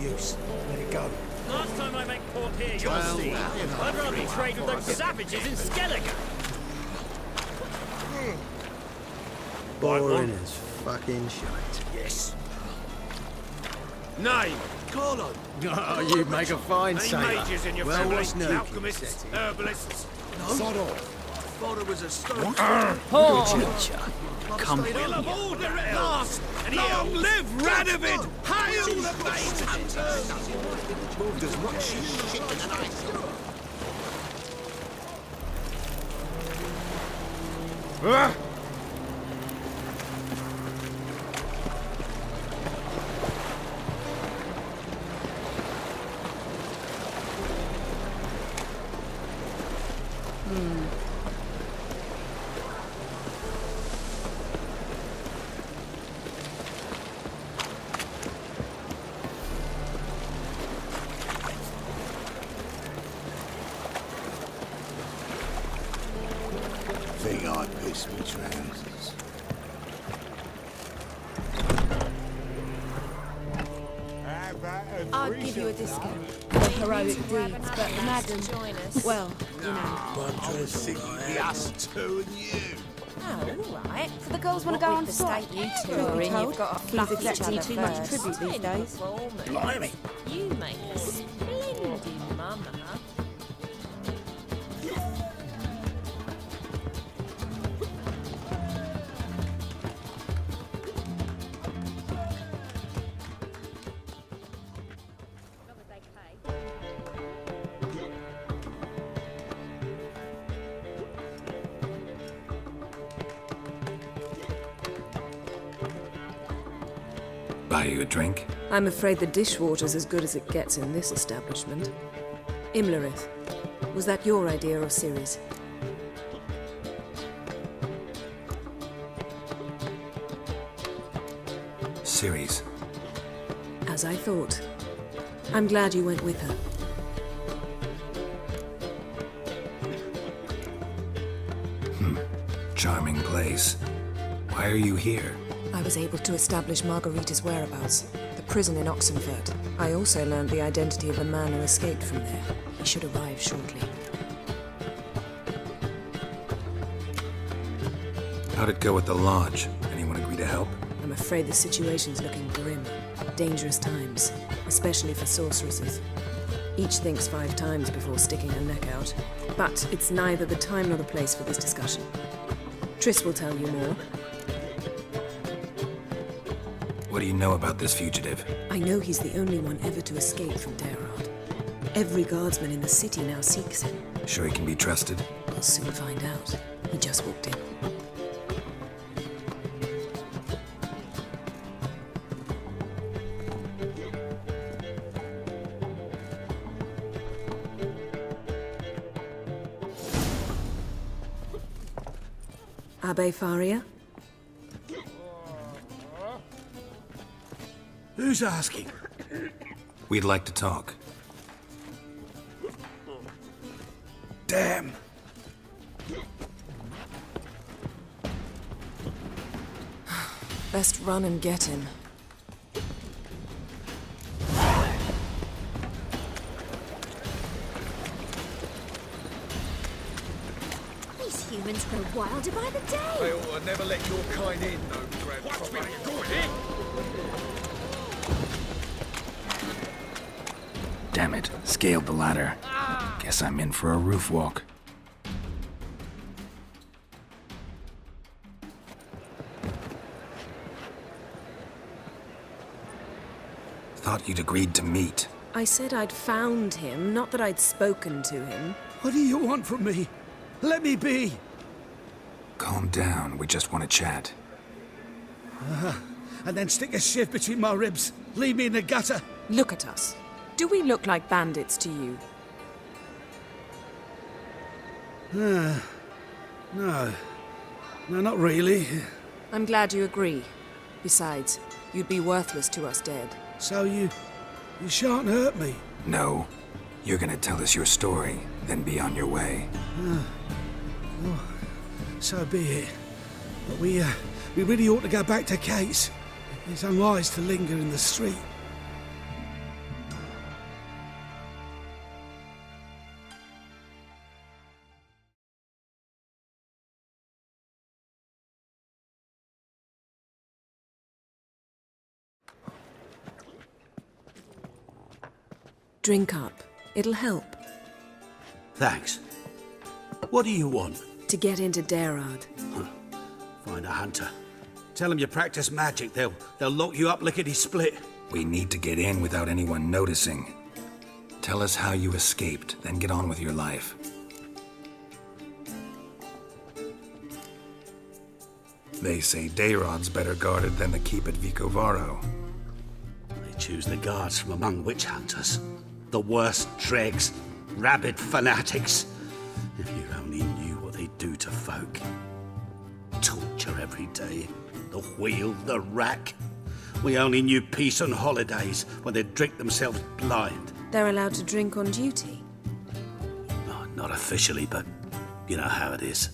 use. Let it go. Last time I make port here, you'll see. I'd rather trade with those savages in Skellige. Boring as fucking shite. Yes. Name? Carlo. Oh, you make a fine Any sailor. mages in your Well, family? what's new? Alchemists? Herbalists? Sod off. Thought it was a stone. Come We'll have order at last! Long live Radovid! Hail the mage hunters! Moved as much shit as an ice. Think I'd piss me trousers. I'll give you a discount for heroic deeds, but madam, well, you know. I'm trying to see us two and you. Oh, all right. So the girls want to go on strike. You two are in. You've got to fluff exactly too much tribute these days. Blimey. You make a splendid mama. Buy you a drink? I'm afraid the dishwater's as good as it gets in this establishment. Imlerith, was that your idea or Ciri's? Ciri's. As I thought. I'm glad you went with her. Charming place. Why are you here? I was able to establish Margarita's whereabouts, the prison in Oxenfurt. I also learned the identity of a man who escaped from there. He should arrive shortly. How'd it go at the lodge? Anyone agree to help? I'm afraid the situation's looking grim. Dangerous times, especially for sorceresses. Each thinks 5 times before sticking her neck out. But it's neither the time nor the place for this discussion. Triss will tell you more. What do you know about this fugitive? I know he's the only one ever to escape from Daerard. Every guardsman in the city now seeks him. Sure he can be trusted? We'll soon find out. He just walked in. Abbe Faria? Who's asking? We'd like to talk. Damn. Best run and get him. These humans grow wilder by the day. They ought to never let your kind in, no grandfather. Damn it. Scaled the ladder. Guess I'm in for a roof walk. Thought you'd agreed to meet. I said I'd found him, not that I'd spoken to him. What do you want from me? Let me be. Calm down. We just want to chat. And then stick a shiv between my ribs. Leave me in the gutter. Look at us. Do we look like bandits to you? No. No, not really. I'm glad you agree. Besides, you'd be worthless to us dead. So you shan't hurt me. No. You're gonna tell us your story, then be on your way. So be it. But we really ought to go back to Kate's. It's unwise to linger in the street. Drink up. It'll help. Thanks. What do you want? To get into Daerad. Find a hunter. Tell them you practice magic. They'll lock you up lickety-split. We need to get in without anyone noticing. Tell us how you escaped, then get on with your life. They say Daerad's better guarded than the keep at Vicovaro. They choose the guards from among witch hunters. The worst dregs, rabid fanatics. If you only knew what they do to folk. Torture every day. The wheel, the rack. We only knew peace on holidays when they'd drink themselves blind. They're allowed to drink on duty. Oh, not officially, but you know how it is.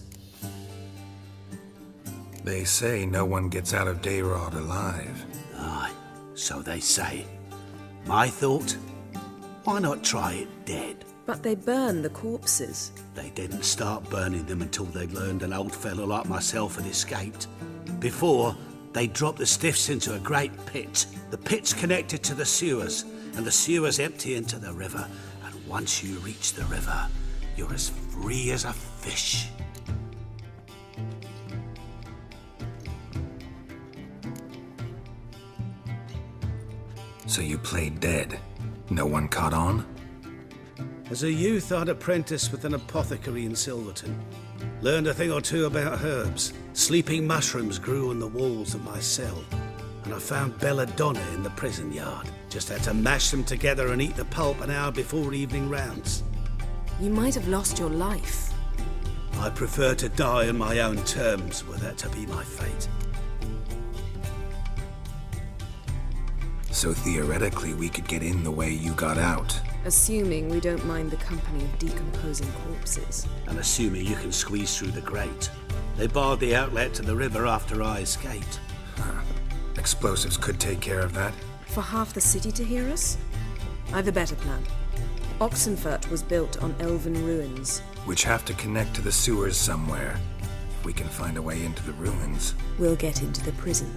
They say no one gets out of Daerad alive. Aye, so they say. My thought? Why not try it dead? But they burn the corpses. They didn't start burning them until they learned an old fellow like myself had escaped. Before, they dropped the stiffs into a great pit. The pit's connected to the sewers, and the sewers empty into the river. And once you reach the river, you're as free as a fish. So you played dead. No one caught on? As a youth, I'd apprenticed with an apothecary in Silverton. Learned a thing or two about herbs. Sleeping mushrooms grew on the walls of my cell. And I found belladonna in the prison yard. Just had to mash them together and eat the pulp an hour before evening rounds. You might have lost your life. I prefer to die on my own terms, were that to be my fate. So theoretically, we could get in the way you got out. Assuming we don't mind the company of decomposing corpses. And assuming you can squeeze through the grate. They barred the outlet to the river after I escaped. Explosives could take care of that. For half the city to hear us? I've a better plan. Oxenfurt was built on elven ruins. Which have to connect to the sewers somewhere. If we can find a way into the ruins. We'll get into the prison.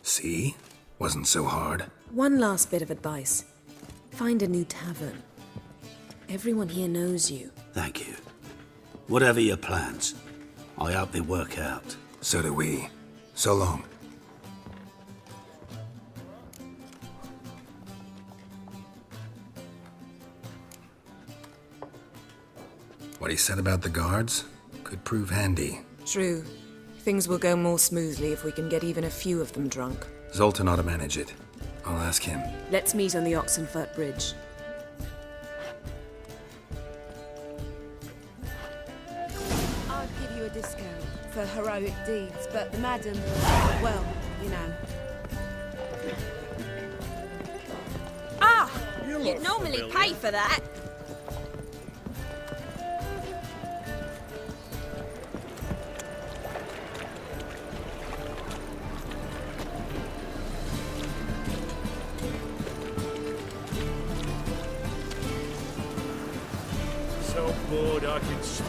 See? Wasn't so hard. One last bit of advice. Find a new tavern. Everyone here knows you. Thank you. Whatever your plans, I hope they work out. So do we. So long. What he said about the guards could prove handy. True. Things will go more smoothly if we can get even a few of them drunk. Zoltan ought to manage it. I'll ask him. Let's meet on the Oxenfurt Bridge. I'd give you a discount for heroic deeds, but the madam, well, you know. Ah! You'd normally pay for that. So bored I can spew.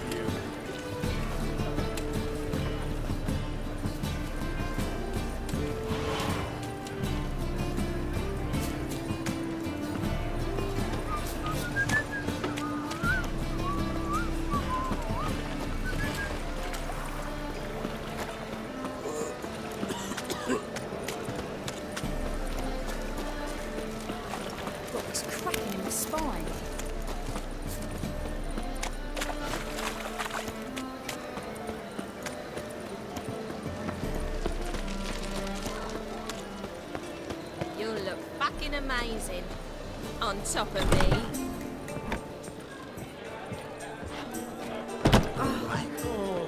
Got this cracking in the spine. You'll look fucking amazing. On top of me.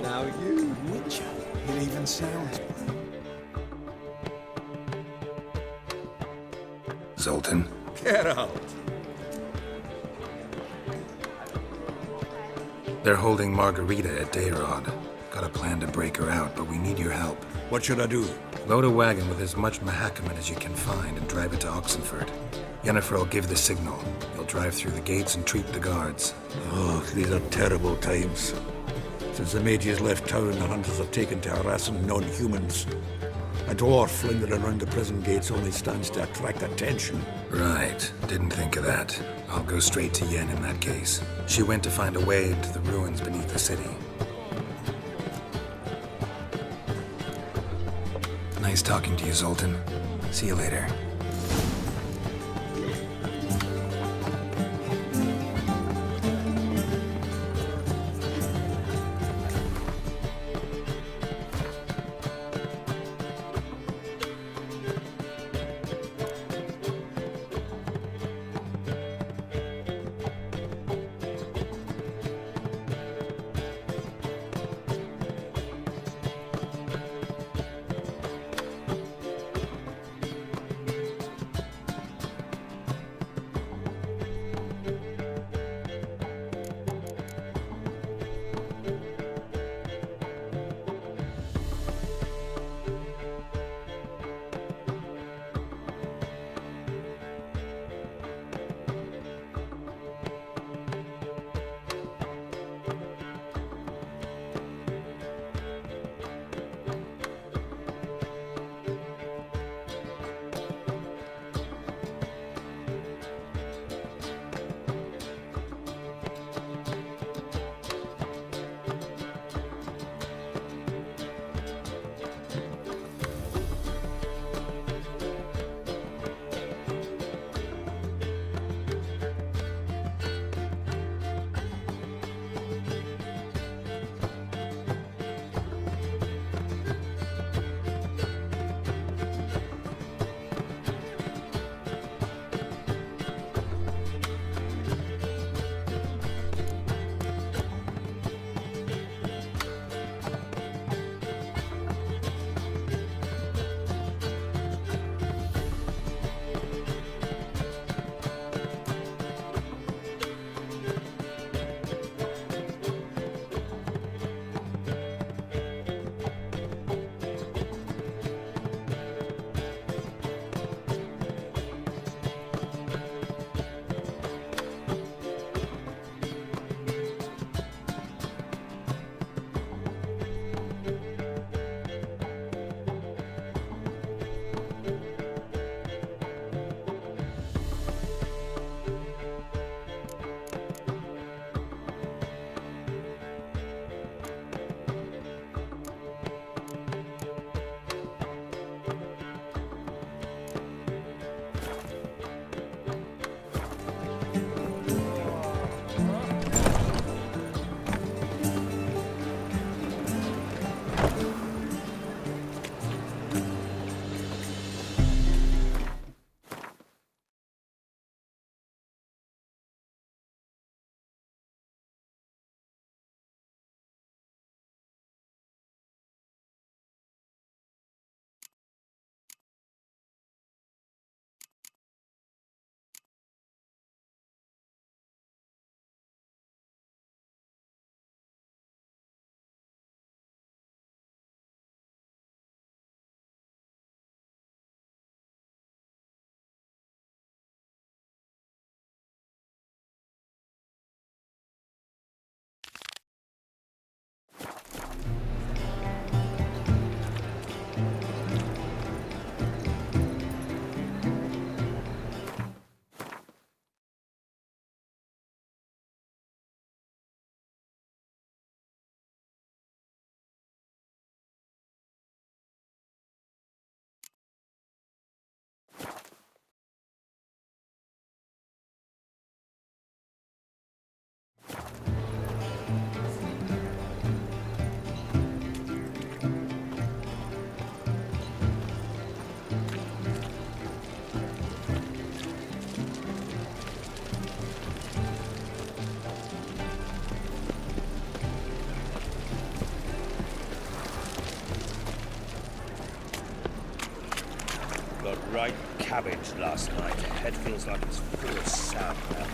Now you, Witcher, it even sounds. Zoltan? Get out! They're holding Margarita at Daerad. Got a plan to break her out, but we need your help. What should I do? Load a wagon with as much Mahakaman as you can find and drive it to Oxenford. Yennefer will give the signal. You'll drive through the gates and treat the guards. Oh, these are terrible times. Since the mages left town, the hunters have taken to harassing non-humans. A dwarf lingering around the prison gates only stands to attract attention. Right. Didn't think of that. I'll go straight to Yen in that case. She went to find a way into the ruins beneath the city. Nice talking to you, Zoltan. See you later. Right cabbage last night. Head feels like it's full of sauerkraut.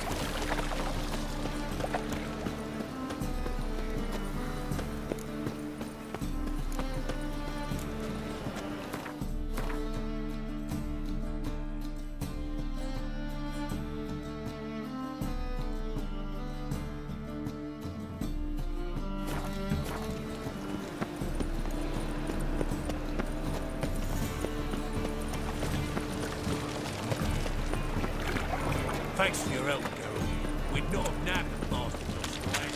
Thanks for your help, Geralt. We'd not have nabbed the bastard on Square.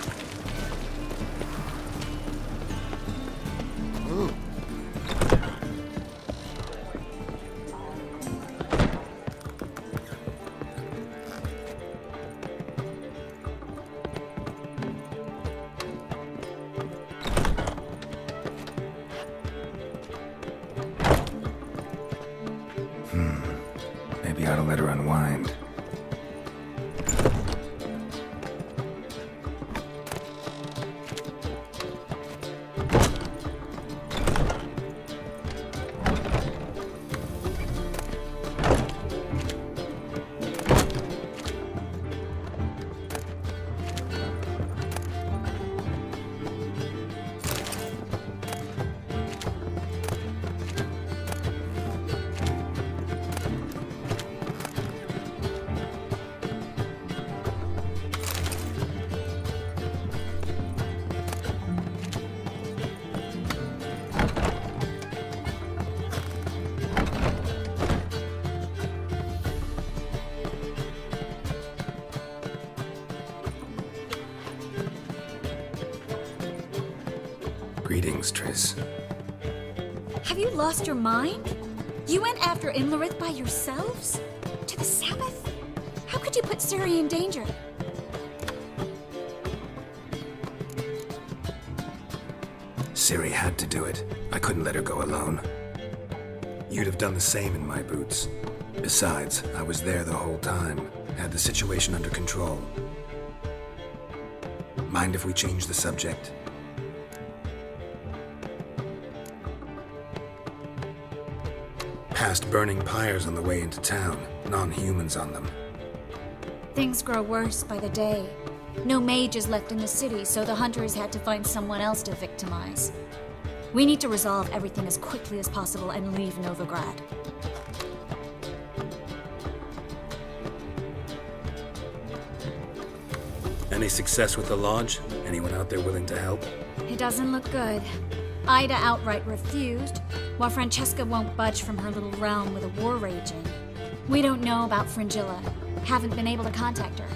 Maybe I ought to let her unwind. Greetings, Triss. Have you lost your mind? You went after Imlerith by yourselves? To the Sabbath? How could you put Ciri in danger? Ciri had to do it. I couldn't let her go alone. You'd have done the same in my boots. Besides, I was there the whole time. Had the situation under control. Mind if we change the subject? Past burning pyres on the way into town. Non-humans on them. Things grow worse by the day. No mages left in the city, so the hunters had to find someone else to victimize. We need to resolve everything as quickly as possible and leave Novigrad. Any success with the lodge? Anyone out there willing to help? It doesn't look good. Ida outright refused, while Francesca won't budge from her little realm with a war raging. We don't know about Fringilla. Haven't been able to contact her.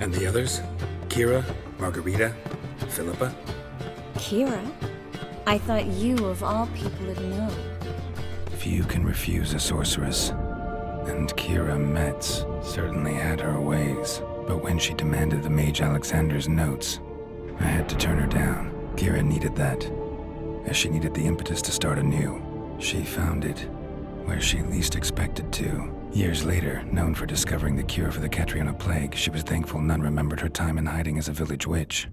And the others? Kira? Margarita? Philippa? Kira? I thought you, of all people, would know. Few can refuse a sorceress. And Kira Metz certainly had her ways. But when she demanded the Mage Alexander's notes, I had to turn her down. Kira needed that, as she needed the impetus to start anew. She found it where she least expected to. Years later, known for discovering the cure for the Catriona plague, she was thankful none remembered her time in hiding as a village witch.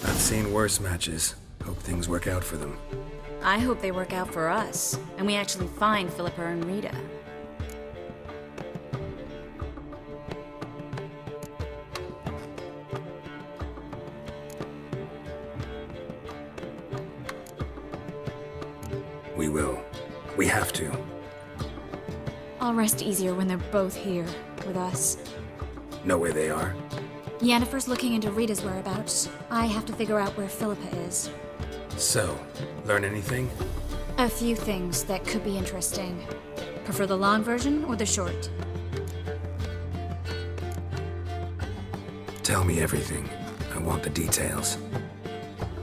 I've seen worse matches. Hope things work out for them. I hope they work out for us, and we actually find Philippa and Rita. We will. We have to. I'll rest easier when they're both here with us. Know where they are? Yennefer's looking into Rita's whereabouts. I have to figure out where Philippa is. So, learn anything? A few things that could be interesting. Prefer the long version or the short? Tell me everything. I want the details.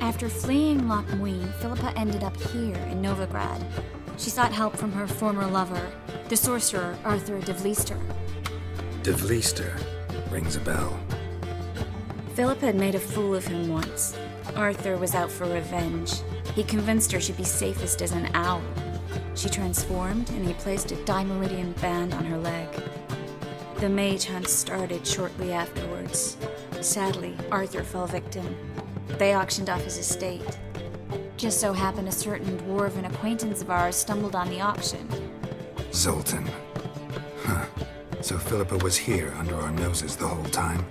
After fleeing Loch Muin, Philippa ended up here in Novigrad. She sought help from her former lover, the sorcerer Arthur de Vlister. De Vlister rings a bell. Philippa had made a fool of him once. Arthur was out for revenge. He convinced her she'd be safest as an owl. She transformed, and he placed a Dimeridian band on her leg. The mage hunt started shortly afterwards. Sadly, Arthur fell victim. They auctioned off his estate. Just so happened a certain dwarven acquaintance of ours stumbled on the auction. Zoltan. Huh. So Philippa was here under our noses the whole time?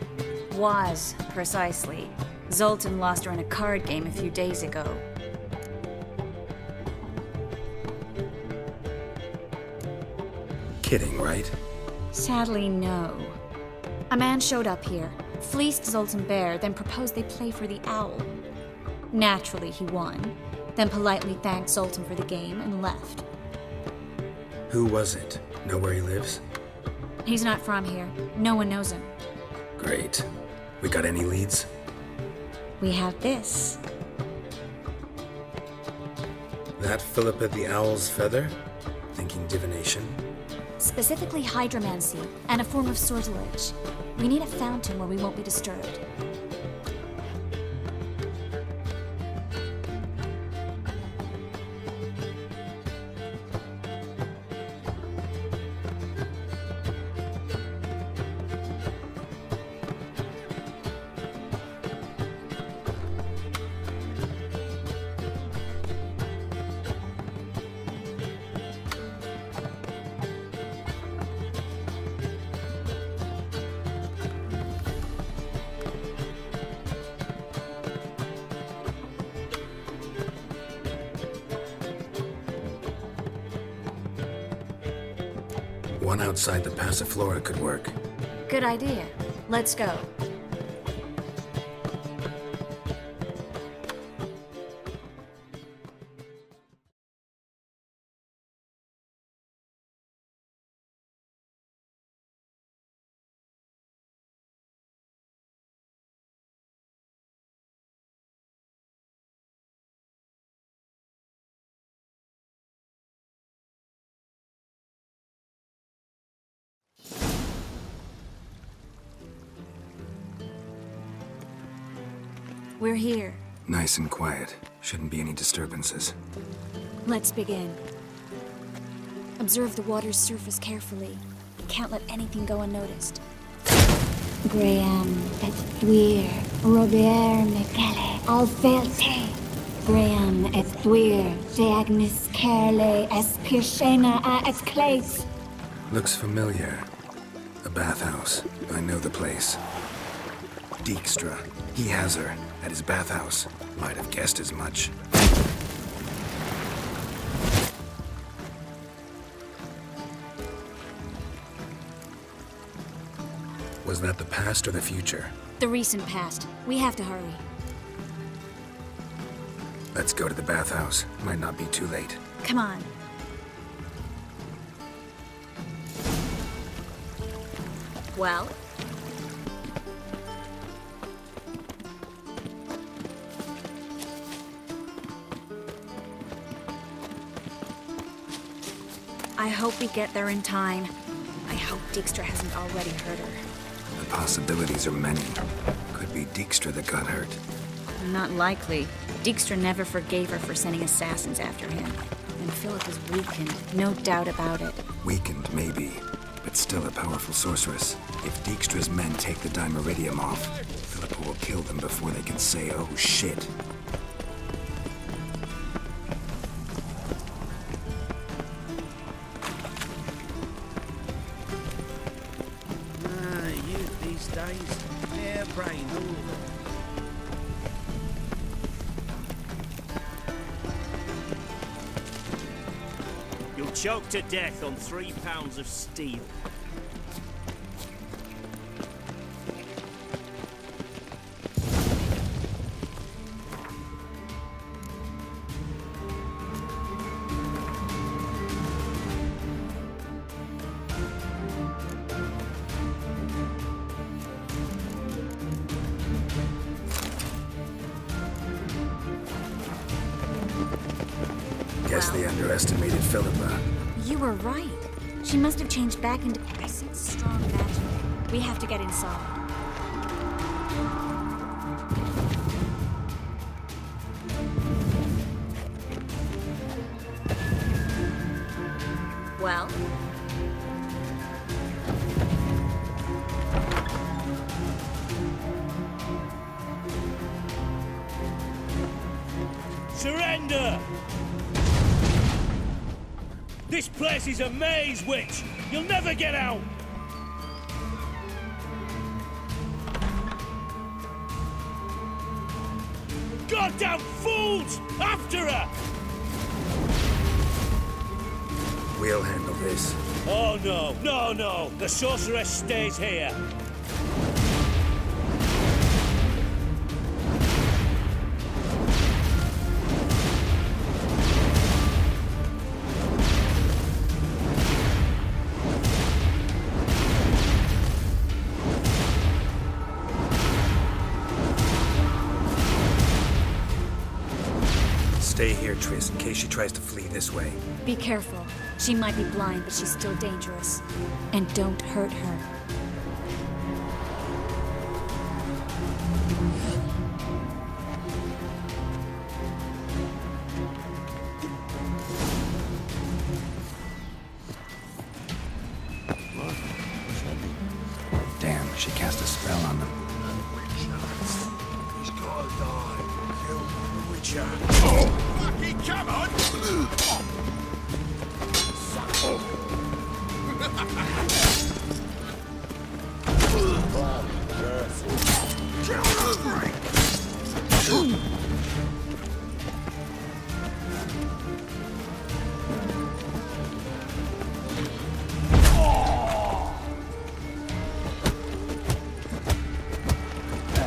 Was, precisely. Zoltan lost her in a card game a few days ago. Kidding, right? Sadly, no. A man showed up here, fleeced Zoltan bare, then proposed they play for the owl. Naturally, he won, then politely thanked Zoltan for the game and left. Who was it? Know where he lives? He's not from here. No one knows him. Great. We got any leads? We have this. That Philippa the Owl's feather? Thinking divination? Specifically hydromancy, and a form of sortilege. We need a fountain where we won't be disturbed. One outside the Passiflora could work. Good idea. Let's go. We're here. Nice and quiet. Shouldn't be any disturbances. Let's begin. Observe the water's surface carefully. Can't let anything go unnoticed. Graham, et thuir, Robert Mekele, Alvelte. Graham, et thuir, Deagnis Kerle, es Pirshena a et Clates. Looks familiar. A bathhouse. I know the place. Dijkstra. He has her. At his bathhouse. Might have guessed as much. Was that the past or the future? The recent past. We have to hurry. Let's go to the bathhouse. Might not be too late. Come on. Well? I hope we get there in time. I hope Dijkstra hasn't already hurt her. The possibilities are many. Could be Dijkstra that got hurt. Not likely. Dijkstra never forgave her for sending assassins after him. And Philip is weakened, no doubt about it. Weakened, maybe, but still a powerful sorceress. If Dijkstra's men take the Dimeridium off, Philippa will kill them before they can say, oh shit. Choked to death on 3 pounds of steel. Guess they underestimated Philippa. You were right. She must have changed back into... I sense strong magic. We have to get inside. Well? Surrender! This place is a maze, witch! You'll never get out! Goddamn fools! After her! We'll handle this. Oh no, no, no! The sorceress stays here! here, Triss, in case she tries to flee this way. Be careful. She might be blind, but she's still dangerous. And don't hurt her. Damn, she cast a spell on them. He's gotta die. Kill the Witcher. Oh, fucking come on!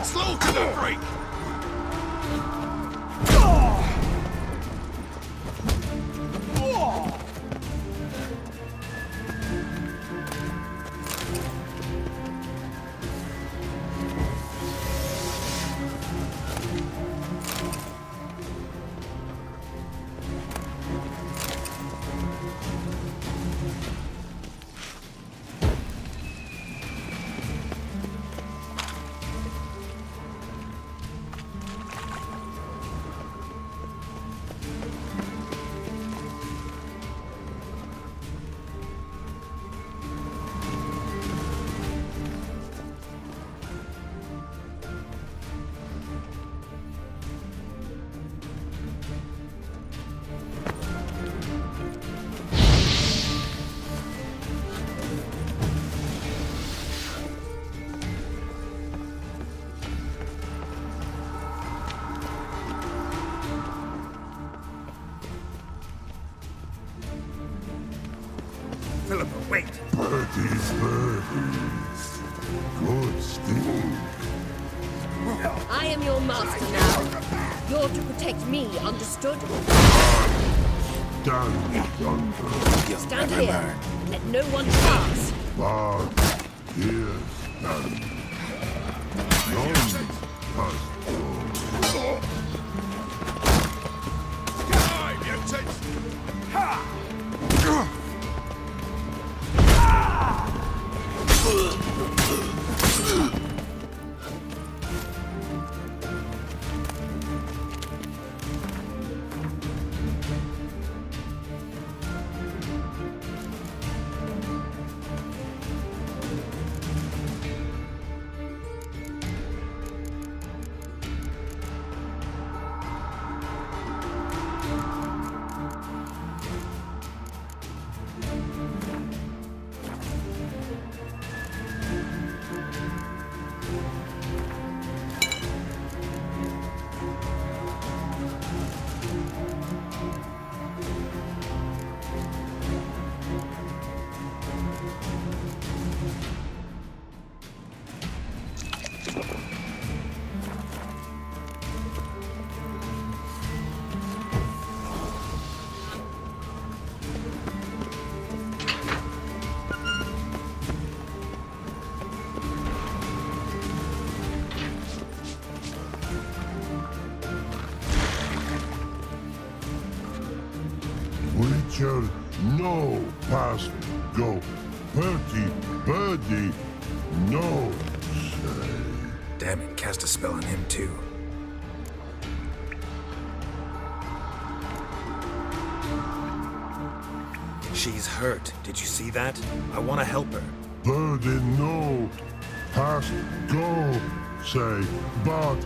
Slow to the break! Philippa, wait! Birdies, birdies. Good sting. I am your master now. You're to protect me, understood? Stand yonder. Stand here. Let no one pass. But here stand. None must go. Die, mutants! Ha! Witcher, no past go. Bertie, birdie, no say. Damn it, cast a spell on him too. She's hurt. Did you see that? I want to help her. Birdie, no past go say, but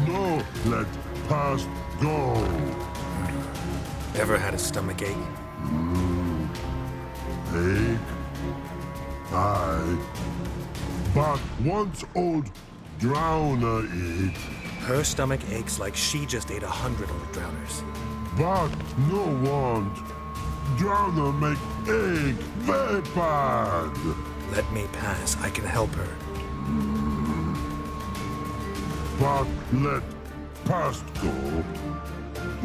no let past go. Ever had a stomach ache? Ache? Aye. But once old Drowner eat. Her stomach aches like she just ate 100 old drowners. But no want. Drowner make ache very bad. Let me pass. I can help her. But let past go.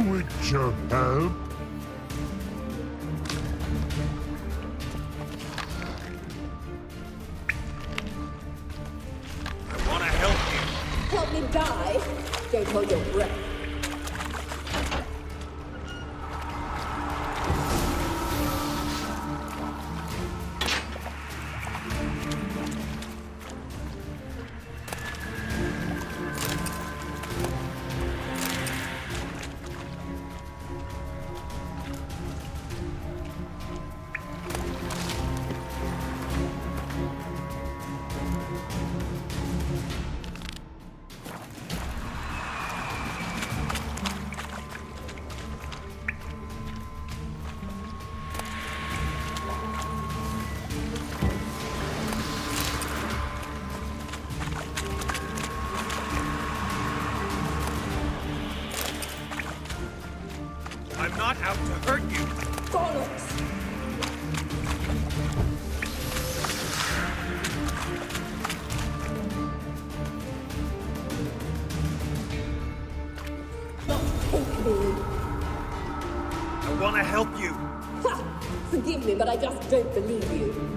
Witcher help. I want to help you. Help me die? Don't hold your breath. to hurt you. Bollocks! I want to help you. Ha! Forgive me, but I just don't believe you.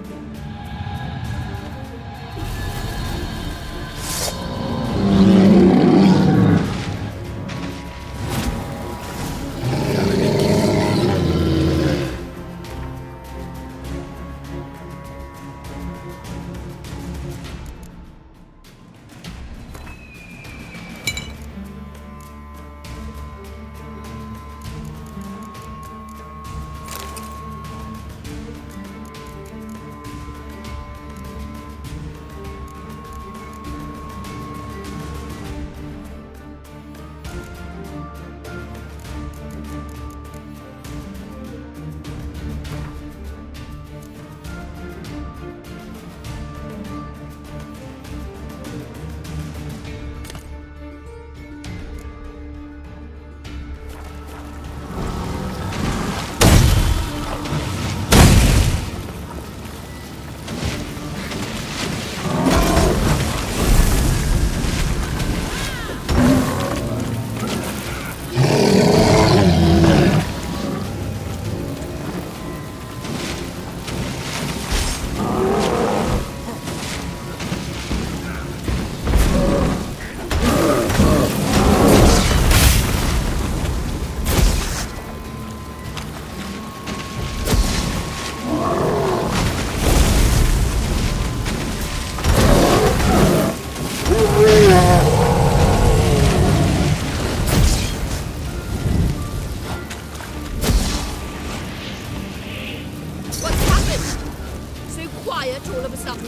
All of a sudden.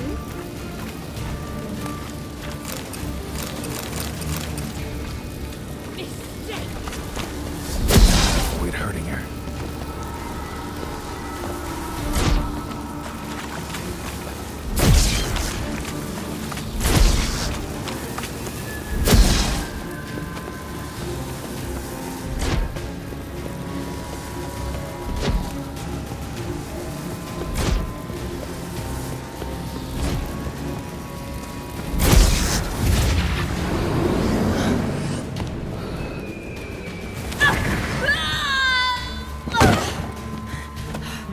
Avoid hurting her.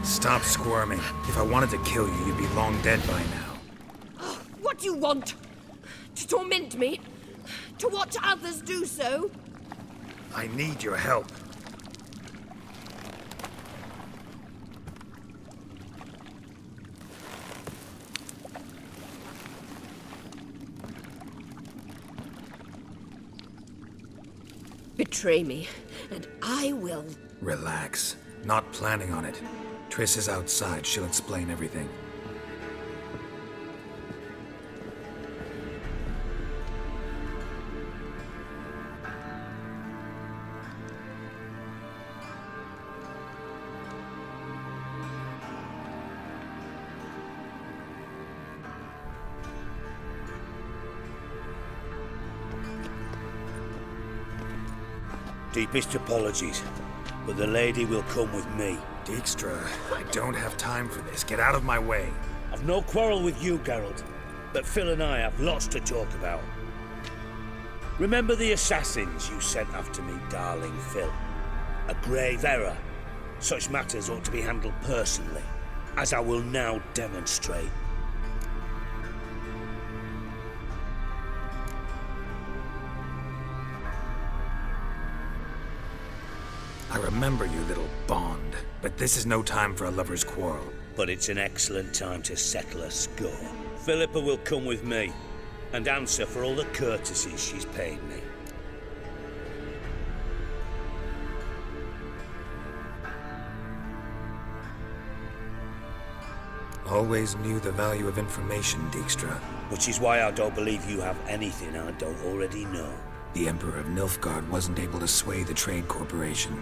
Stop squirming. If I wanted to kill you, you'd be long dead by now. What do you want? To torment me? To watch others do so? I need your help. Betray me, and I will. Relax. Not planning on it. Triss is outside. She'll explain everything. Deepest apologies, but the lady will come with me. Dijkstra, I don't have time for this. Get out of my way. I've no quarrel with you, Geralt, but Phil and I have lots to talk about. Remember the assassins you sent after me, darling Phil? A grave error. Such matters ought to be handled personally, as I will now demonstrate. I remember you, little Bond, but this is no time for a lover's quarrel. But it's an excellent time to settle a score. Philippa will come with me, and answer for all the courtesies she's paid me. Always knew the value of information, Dijkstra. Which is why I don't believe you have anything I don't already know. The Emperor of Nilfgaard wasn't able to sway the Trade Corporation.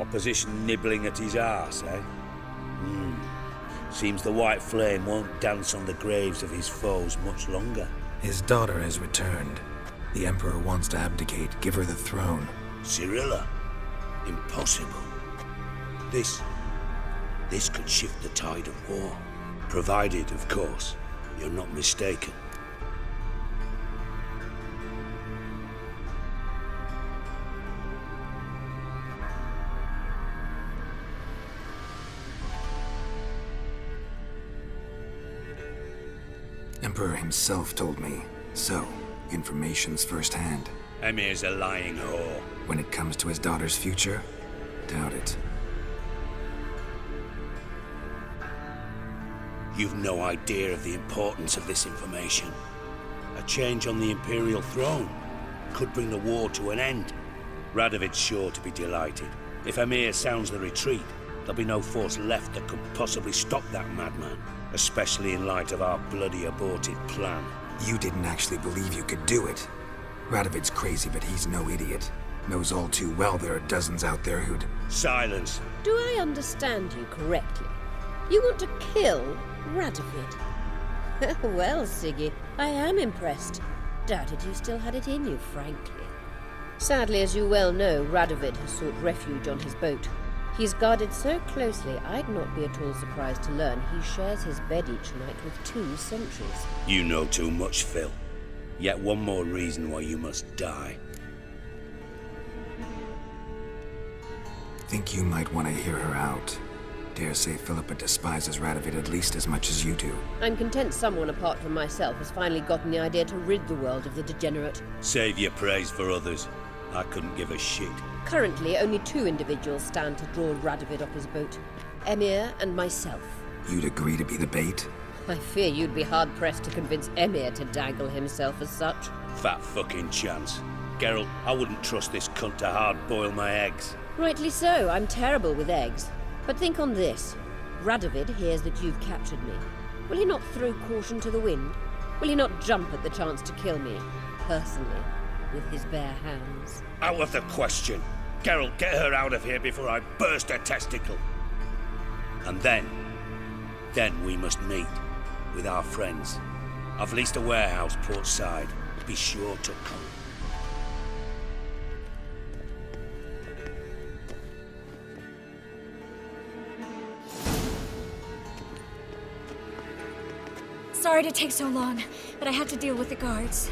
Opposition nibbling at his arse, eh? Seems the White Flame won't dance on the graves of his foes much longer. His daughter has returned. The Emperor wants to abdicate, give her the throne. Cirilla? Impossible. This could shift the tide of war. Provided, of course, you're not mistaken. Emperor himself told me. So, information's firsthand. Emir's a lying whore. When it comes to his daughter's future, doubt it. You've no idea of the importance of this information. A change on the Imperial throne could bring the war to an end. Radovid's sure to be delighted. If Emir sounds the retreat, there'll be no force left that could possibly stop that madman, especially in light of our bloody aborted plan. You didn't actually believe you could do it. Radovid's crazy, but he's no idiot. Knows all too well there are dozens out there who'd... Silence! Do I understand you correctly? You want to kill Radovid? Well, Siggy, I am impressed. Doubted you still had it in you, frankly. Sadly, as you well know, Radovid has sought refuge on his boat. He's guarded so closely, I'd not be at all surprised to learn he shares his bed each night with 2 sentries. You know too much, Phil. Yet one more reason why you must die. Think you might want to hear her out. Dare say Philippa despises Radovid at least as much as you do. I'm content someone apart from myself has finally gotten the idea to rid the world of the degenerate. Save your praise for others. I couldn't give a shit. Currently, only 2 individuals stand to draw Radovid off his boat. Emir and myself. You'd agree to be the bait? I fear you'd be hard-pressed to convince Emir to dangle himself as such. Fat fucking chance. Geralt, I wouldn't trust this cunt to hard-boil my eggs. Rightly so, I'm terrible with eggs. But think on this. Radovid hears that you've captured me. Will he not throw caution to the wind? Will he not jump at the chance to kill me, personally, with his bare hands? Out of the question. Geralt, get her out of here before I burst her testicle. And then we must meet with our friends. I've leased a warehouse port side. Be sure to come. Sorry to take so long, but I had to deal with the guards.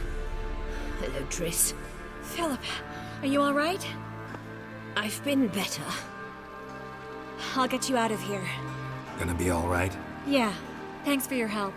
Hello, Triss. Philip, are you all right? I've been better. I'll get you out of here. Gonna be all right? Yeah, thanks for your help.